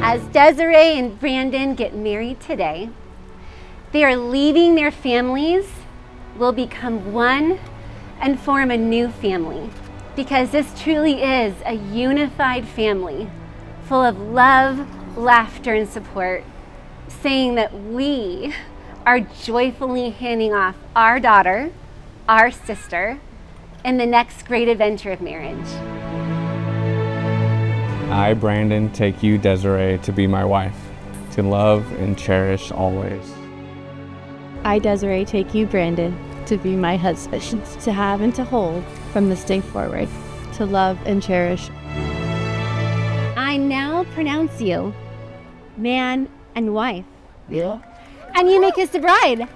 As Desiree and Brandon get married today, they are leaving their families, will become one, and form a new family. Because this truly is a unified family, full of love, laughter, and support, saying that we are joyfully handing off our daughter, our sister, in the next great adventure of marriage. I, Brandon, take you, Desiree, to be my wife, to love and cherish always. I, Desiree, take you, Brandon, to be my husband, to have and to hold from this day forward, to love and cherish. I now pronounce you man and wife. Yeah. And you may kiss the bride.